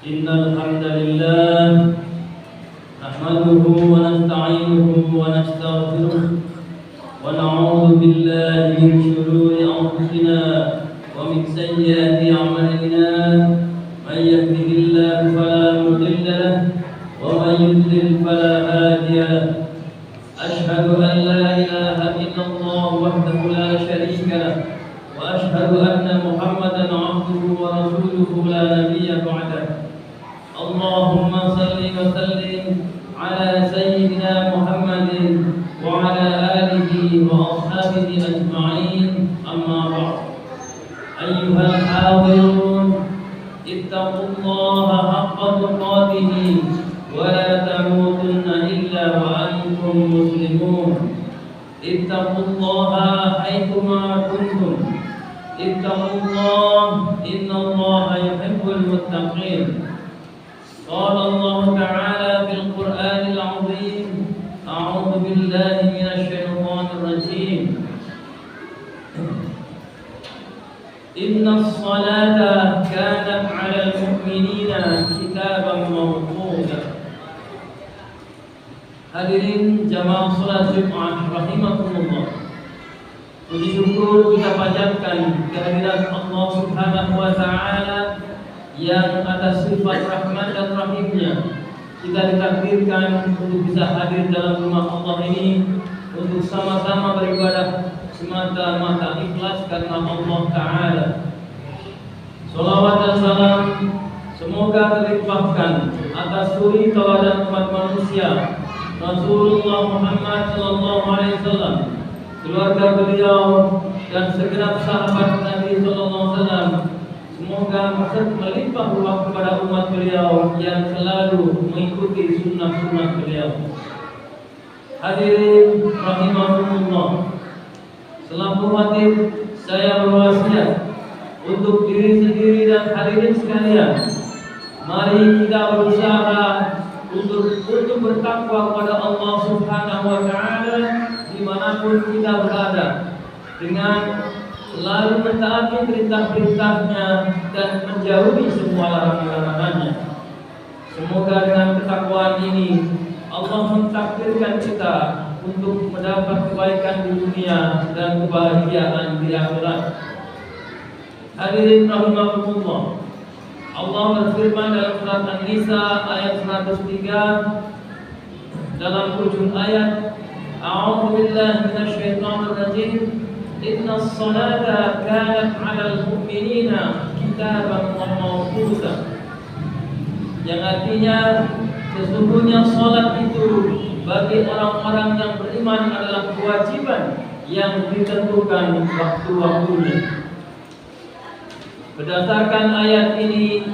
إن الحمد لله نحمده ونستعينه ونستغفره ونعوذ بالله من شرور أنفسنا ومن سيئات أعمالنا من يهده الله فلا مضل له ومن يضلل فلا هادي له أشهد أن لا إله إلا الله وحده لا شريك له وأشهد أن محمدا عبده ورسوله لا نبي بعده اللهم صل وسلم على سيدنا محمد وعلى آله وأصحابه أجمعين أما بعد أيها الحاضرون اتقوا الله حق تقاته ولا تموتن إلا وأنتم مسلمون اتقوا الله حيثما كنتم اتقوا الله إن الله يحب المتقين قال الله تعالى في القرآن العظيم أعوذ بالله من الشيطان الرجيم إن الصلاة كانت على المؤمنين كتابا موقوتا. Hadirin jamaah salat Jumat rahimakumullah. Puji syukur kita panjatkan kehadirat Allah Subhanahu wa taala yang atas sifat rahmat dan rahimnya kita ditakdirkan untuk bisa hadir dalam rumah Allah ini untuk sama-sama beribadah semata-mata ikhlas karena Allah Ta'ala. Salawat dan salam semoga terlimpahkan atas suri tauladan umat manusia Rasulullah Muhammad sallallahu alaihi wasallam, keluarga beliau dan segenap sahabat Nabi sallallahu alaihi wasallam. Semoga melimpah ruah kepada umat beliau yang selalu mengikuti sunnah-sunnah beliau. Hadirin rahimakumullah. Selaku khatib saya berwasiat untuk diri sendiri dan hadirin sekalian, mari kita berusaha untuk bertakwa kepada Allah Subhanahu wa taala dimanapun kita berada, dengan selalu mentaati perintah-perintahnya dan menjauhi semua larangan-larangannya. Semoga dengan ketakwaan ini Allah mentakdirkan kita untuk mendapat kebaikan di dunia dan kebahagiaan di akhirat. Hadirin rahimakumullah. Allah berfirman dalam surat An-Nisa ayat 103 dalam ujung ayat, A'udzu billahi minasyaitonir rajim. Inna as-salata kanat 'alal mu'minina kitaban mawquta. Yang artinya sesungguhnya salat itu bagi orang-orang yang beriman adalah kewajiban yang ditentukan waktu-waktunya. Berdasarkan ayat ini,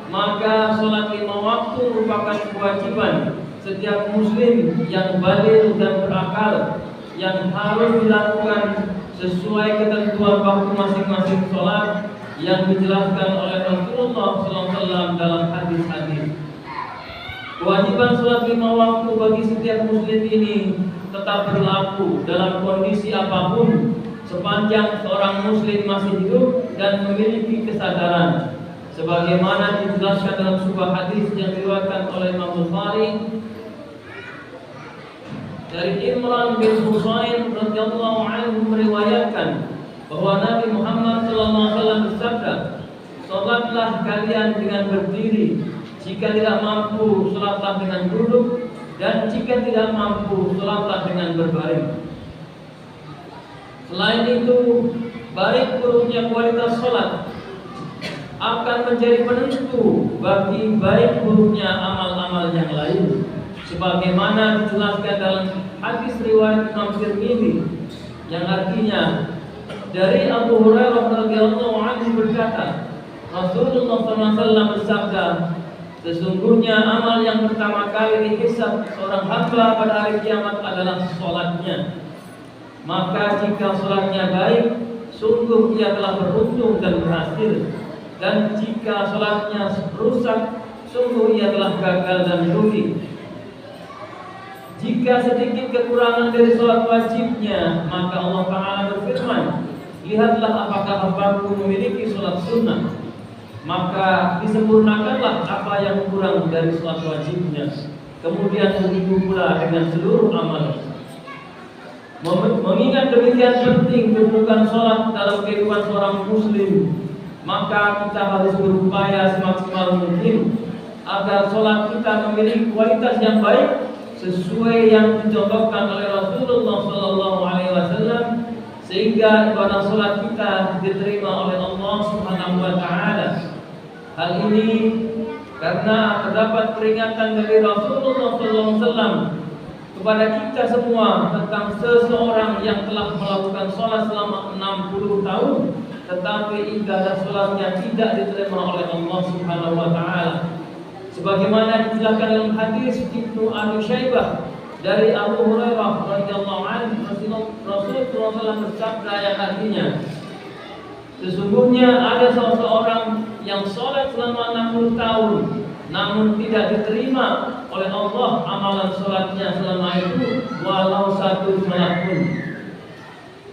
maka salat 5 waktu merupakan kewajiban setiap muslim yang baligh dan berakal, yang harus dilakukan sesuai ketentuan waktu masing-masing salat yang dijelaskan oleh Rasulullah SAW dalam hadis-hadis. Kewajiban salat 5 waktu bagi setiap muslim ini tetap berlaku dalam kondisi apapun sepanjang seorang muslim masih hidup dan memiliki kesadaran, sebagaimana dijelaskan dalam sebuah hadis yang diriwayatkan oleh Imam Bukhari dari Imran bin Husain radhiyallahu anhu meriwayatkan bahwa Nabi Muhammad sallallahu alaihi wasallam bersabda, "Salatlah kalian dengan berdiri, jika tidak mampu salatlah dengan duduk, dan jika tidak mampu salatlah dengan berbaring." Selain itu, baik buruknya kualitas salat akan menjadi penentu bagi baik buruknya amal-amal yang lain, sebagaimana dijelaskan dalam hadis riwayat Imam Tirmidzi yang artinya dari Abu Hurairah radhiyallahu anhu berkata, Rasulullah SAW bersabda, sesungguhnya amal yang pertama kali dihisab seorang hamba pada hari kiamat adalah salatnya. Maka jika salatnya baik, sungguh ia telah beruntung dan berhasil. Dan jika salatnya rusak, sungguh ia telah gagal dan rugi. Jika sedikit kekurangan dari salat wajibnya, maka Allah Ta'ala berfirman, lihatlah apakah hambaku memiliki salat sunnah. maka disempurnakanlah apa yang kurang dari sholat wajibnya. Kemudian begitu pula dengan seluruh amal. Mengingat demikian penting kedudukan sholat dalam kehidupan seorang muslim, maka kita harus berupaya semaksimal mungkin agar sholat kita memiliki kualitas yang baik sesuai yang dicontohkan oleh Rasulullah SAW, sehingga ibadah sholat kita diterima oleh Allah Subhanahu Wa Taala. Hal ini karena terdapat peringatan dari Rasulullah SAW kepada kita semua tentang seseorang yang telah melakukan sholat selama 60 tahun, tetapi ibadah sholatnya tidak diterima oleh Allah Subhanahu Wa Taala. Sebagaimana dijelaskan dalam hadis Ibnu Abi Syaibah dari Abu Hurairah radhiyallahu anhu, Rasulullah SAW bersabda yang artinya, sesungguhnya ada seseorang yang sholat selama 60 tahun namun tidak diterima oleh Allah amalan sholatnya selama itu, walau satu sholat pun.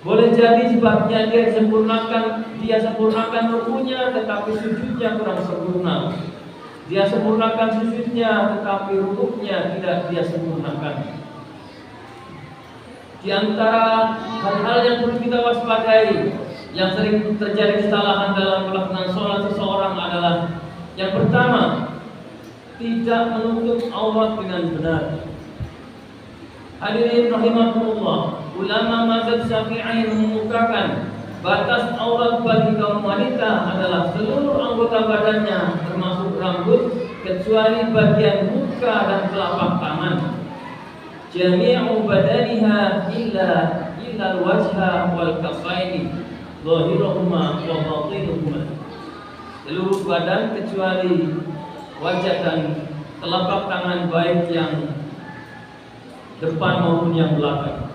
Boleh jadi sebabnya dia sempurnakan rukunya, tetapi sujudnya kurang sempurna. Dia sempurnakan sujudnya, tetapi rukuknya tidak dia sempurnakan. Di antara hal-hal yang perlu kita waspadai yang sering terjadi kesalahan dalam pelaksanaan sholat seseorang adalah yang pertama, tidak menutup aurat dengan benar. Hadirin rahimakumullah, ulama mazhab Syafi'i mengemukakan batas aurat bagi kaum wanita adalah seluruh anggota badannya termasuk rambut kecuali bagian muka dan telapak tangan. Jami'u badaniha illa al-wajha wal kaffaini zahiruhuma wa batinuhuma. Seluruh badan kecuali wajah dan telapak tangan, baik yang depan maupun yang belakang.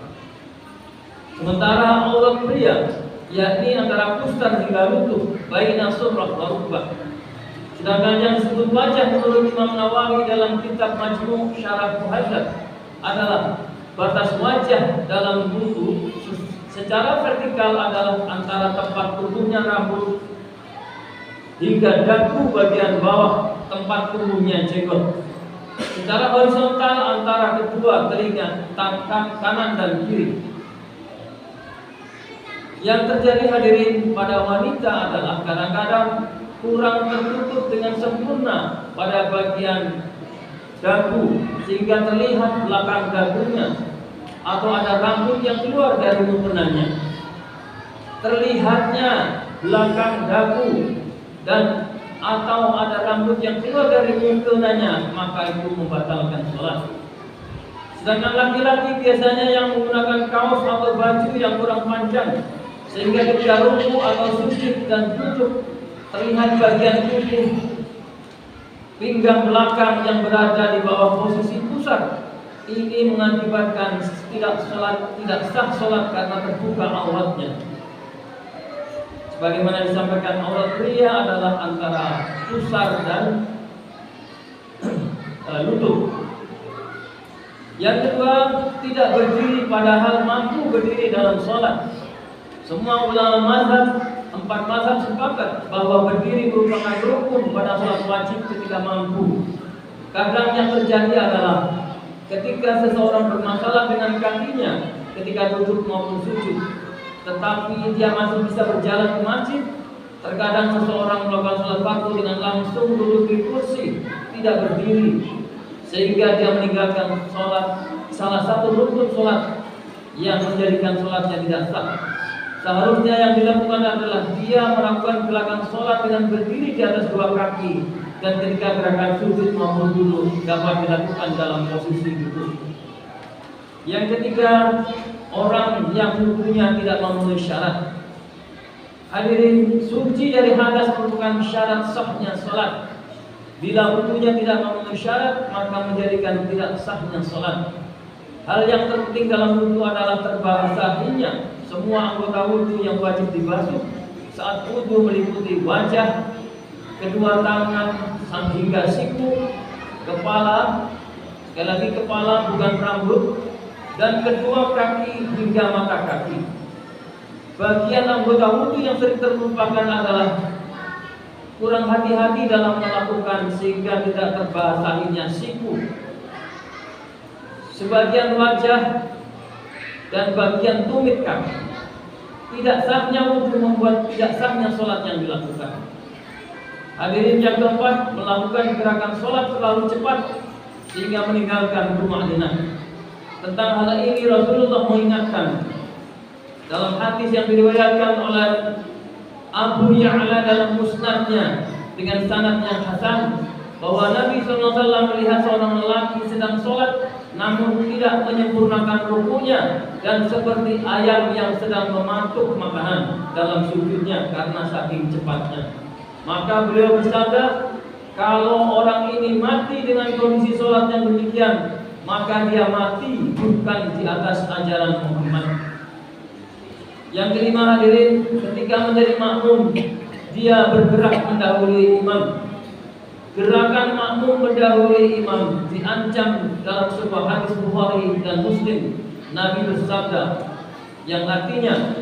Sementara aurat pria, yakni antara pusar hingga lutut, baina surrah wa rukbah. Sedangkan yang disebut wajah menurut Imam Nawawi dalam kitab Majmu' Syarah Muhadzab adalah batas wajah dalam buku secara vertikal adalah antara tempat tumbuhnya rambut hingga dagu bagian bawah tempat tumbuhnya jenggot. Secara horizontal antara kedua telinga kanan dan kiri. Yang terjadi hadirin pada wanita adalah kadang-kadang kurang tertutup dengan sempurna pada bagian dagu sehingga terlihat belakang dagunya, atau ada rambut yang keluar dari mukenanya. Terlihatnya belakang dagu dan atau ada rambut yang keluar dari mukenanya, maka itu membatalkan sholat. Sedangkan laki-laki biasanya yang menggunakan kaos atau baju yang kurang panjang sehingga ketika ruku atau sujud dan duduk terlihat bagian tubuh pinggang belakang yang berada di bawah posisi pusat. Ini mengakibatkan tidak sah sholat karena terbuka auratnya. Sebagaimana disampaikan, aurat pria adalah antara pusar dan lutut. Yang kedua, tidak berdiri padahal mampu berdiri dalam sholat. Semua ulama mazhab, 4 mazhab sepakat bahwa berdiri merupakan rukun pada sholat wajib ketika mampu. Kadang yang terjadi adalah ketika seseorang bermasalah dengan kakinya ketika duduk maupun sujud, tetapi dia masih bisa berjalan ke masjid. Terkadang seseorang melakukan sholat fardu dengan langsung duduk di kursi, tidak berdiri, sehingga dia meninggalkan sholat, salah satu rukun sholat yang menjadikan sholatnya tidak sah. Seharusnya yang dilakukan adalah dia melakukan gerakan sholat dengan berdiri di atas 2 kaki, dan ketika gerakan sujud maupun duduk dapat dilakukan dalam posisi duduk. Yang ketiga, orang yang wudunya tidak memenuhi syarat. Hadirin, suci dari hadas merupakan syarat sahnya sholat. Bila wudunya tidak memenuhi syarat, maka menjadikan tidak sahnya sholat. Hal yang terpenting dalam wudu adalah terbasahinya semua anggota wudu yang wajib dibasuh saat wudu, meliputi wajah, kedua tangan, hingga siku, kepala, sekali lagi kepala bukan rambut, dan kedua kaki hingga mata kaki. Bagian anggota wudu yang sering terlupakan adalah kurang hati-hati dalam melakukan sehingga tidak terbasahinya siku, sebagian wajah dan bagian tumit kaki. Tidak sahnya wudhu membuat tidak sahnya sholat yang dilakukan. Hadirin yang keempat, melakukan gerakan sholat terlalu cepat sehingga meninggalkan rumah dinah. Tentang hal ini Rasulullah mengingatkan dalam hadis yang diriwayatkan oleh Abu Ya'la dalam musnadnya dengan sanad yang hasan, bahwa Nabi SAW melihat seorang lelaki sedang sholat namun tidak menyempurnakan rukunya dan seperti ayam yang sedang mematuk makanan dalam sujudnya karena saking cepatnya. Maka beliau bersabda, kalau orang ini mati dengan kondisi sholat yang demikian, maka dia mati bukan di atas ajaran Muhammad. Yang kelima, hadirin, ketika menjadi makmum, dia bergerak mendahului imam. Gerakan makmum mendahului imam diancam dalam sebuah hadis Bukhari dan Muslim. Nabi bersabda, yang artinya,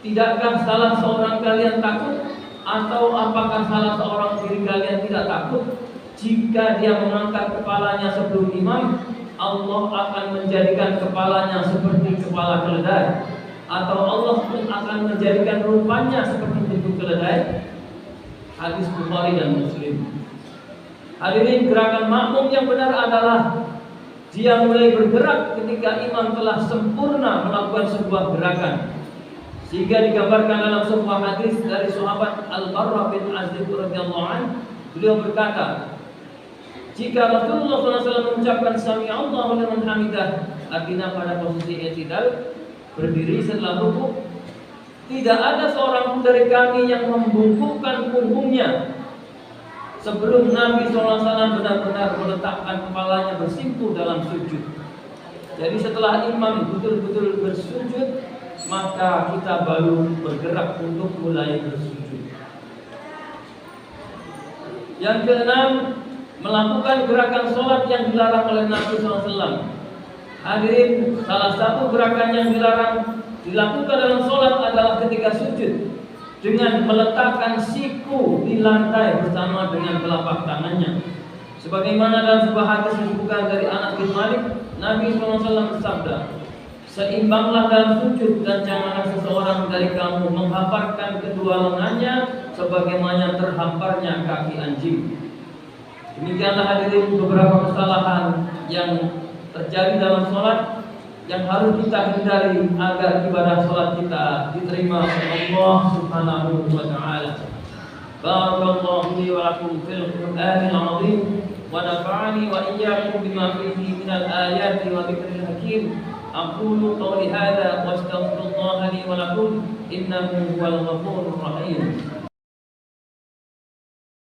tidakkah salah seorang kalian takut? Atau apakah salah seorang diri kalian tidak takut jika dia mengangkat kepalanya sebelum imam, Allah akan menjadikan kepalanya seperti kepala keledai, atau Allah pun akan menjadikan rupanya seperti bentuk keledai? Hadis Bukhari dan Muslim. Hadirin, gerakan makmum yang benar adalah dia mulai bergerak ketika imam telah sempurna melakukan sebuah gerakan. Sehingga digambarkan dalam sebuah hadis dari sahabat Al-Barra bin Azib radhiyallahu anhu, beliau berkata, jika Rasulullah SAW mengucapkan Sami Allahu liman hamidah, artinya pada posisi i'tidal, berdiri setelah rukuk, tidak ada seorang pun dari kami yang membungkukkan punggungnya sebelum Nabi SAW benar-benar meletakkan kepalanya bersimpu dalam sujud. Jadi setelah imam betul-betul bersujud, maka kita baru bergerak untuk mulai bersujud. Yang keenam, melakukan gerakan sholat yang dilarang oleh Nabi SAW. Hadirin, salah satu gerakan yang dilarang dilakukan dalam sholat adalah ketika sujud dengan meletakkan siku di lantai bersama dengan telapak tangannya. Sebagaimana dalam sebuah hadis disebutkan dari Anas bin Malik, Nabi SAW bersabda, seimbanglah dalam sujud dan janganlah seseorang dari kamu menghamparkan kedua lengannya sebagaimana terhamparnya kaki anjing. Demikianlah hadirin beberapa kesalahan yang terjadi dalam sholat yang harus kita hindari agar ibadah sholat kita diterima oleh Allah Subhanahu wa Ta'ala. Barakallahu li wa lakum fil Qur'anil 'azim wa nafa'ani wa iyyakum bima fihi minal ayati wa dzikril hakim. Aqulu qawli hadza wa astaghfirullaha li wa lakum innahu huwal ghafurur rahim.